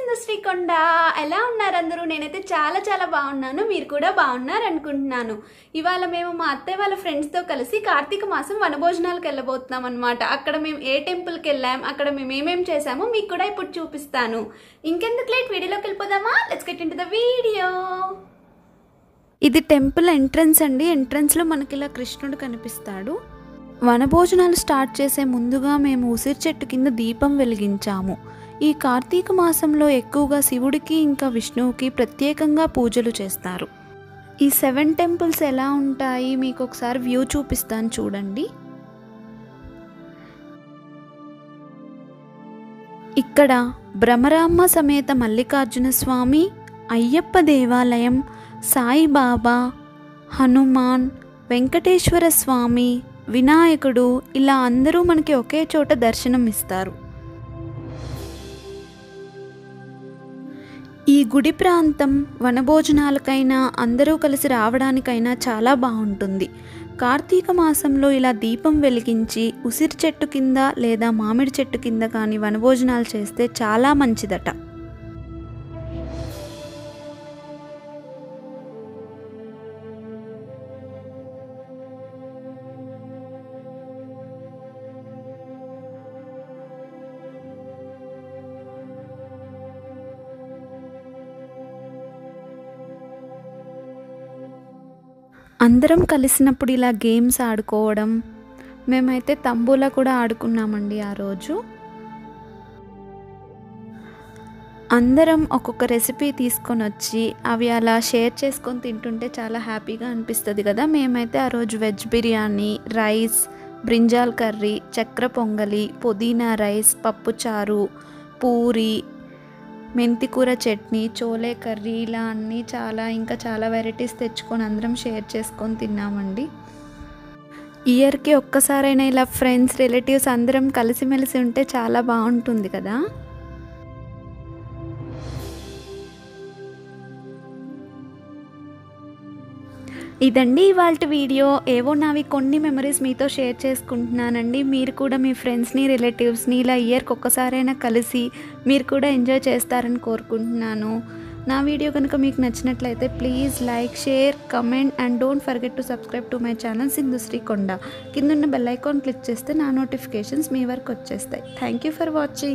సింధుశ్రీ కొండ. ఎలా ఉన్నారు అందరూ? నేనైతే చాలా బాగున్నాను. మీరు కూడా బాగున్నారు అనుకుంటున్నాను. ఇవాళ మేము మా అత్తయ్య వాళ్ళ ఫ్రెండ్స్తో కలిసి కార్తీక మాసం వనభోజనాలకు వెళ్ళబోతున్నాం అనమాట. అక్కడ మేము ఏ టెంపుల్కి వెళ్ళాం, అక్కడ మేము ఏమేమి చేసామో మీకు కూడా ఇప్పుడు చూపిస్తాను. ఇంకెందుకు లేట్, వీడియోలోకి వెళ్ళిపోదామా? Let's get into the video. ఇది టెంపుల్ ఎంట్రన్స్ అండి. ఎంట్రన్స్లో మనకి ఇలా కృష్ణుడు కనిపిస్తాడు. వనభోజనాలు స్టార్ట్ చేసే ముందుగా మేము ఉసిరి చెట్టు కింద దీపం వెలిగించాము. ఈ కార్తీక మాసంలో ఎక్కువగా శివుడికి ఇంకా విష్ణువుకి ప్రత్యేకంగా పూజలు చేస్తారు. ఈ 7 టెంపుల్స్ ఎలా ఉంటాయి మీకు ఒకసారి వ్యూ చూపిస్తాను చూడండి. ఇక్కడ భ్రమరాంబ సమేత మల్లికార్జున స్వామి, అయ్యప్ప దేవాలయం, సాయిబాబా, హనుమాన్, వెంకటేశ్వర స్వామి, వినాయకుడు ఇలా అందరూ మనకి ఒకే చోట దర్శనం ఇస్తారు. ఈ గుడి ప్రాంతం వనభోజనాలకైనా అందరూ కలిసి రావడానికైనా చాలా బాగుంటుంది. కార్తీక మాసంలో ఇలా దీపం వెలిగించి ఉసిరి చెట్టు కింద లేదా మామిడి చెట్టు కింద కానీ వనభోజనాలు చేస్తే చాలా మంచిదట. అందరం కలిసినప్పుడు ఇలా గేమ్స్ ఆడుకోవడం, మేమైతే తంబూలా కూడా ఆడుకున్నామండి ఆ రోజు. అందరం ఒక్కొక్క రెసిపీ తీసుకొని వచ్చి అవి అలా షేర్ చేసుకొని తింటుంటే చాలా హ్యాపీగా అనిపిస్తుంది కదా. మేమైతే ఆ రోజు veg biryani, rice, brinjal curry, చక్కెర పొంగలి, పుదీనా రైస్, పప్పుచారు, పూరి, మెంతికూర చట్నీ, చోలే కర్రీ ఇలా అన్నీ చాలా వెరైటీస్ తెచ్చుకొని అందరం షేర్ చేసుకొని తిన్నామండి. ఇయర్కి ఒక్కసారైనా ఇలా ఫ్రెండ్స్, రిలేటివ్స్ అందరం కలిసిమెలిసి ఉంటే చాలా బాగుంటుంది కదా. ఇదండి ఇవాల్టి వీడియో. ఏవో నావి కొన్ని మెమరీస్ మీతో షేర్ చేసుకుంటున్నానండి. మీరు కూడా మీ ఫ్రెండ్స్ని, రిలేటివ్స్ని ఇలా ఇయర్కి ఒక్కసారైనా కలిసి మీరు కూడా ఎంజాయ్ చేస్తారని కోరుకుంటున్నాను. నా వీడియో కనుక మీకు నచ్చినట్లయితే please like, share, comment and don't forget to subscribe to my channel Sindhushree కొండ. కిందున్న బెల్ ఐకాన్ క్లిక్ చేస్తే నా నోటిఫికేషన్స్ మీ వరకు వచ్చేస్తాయి. Thank you for watching.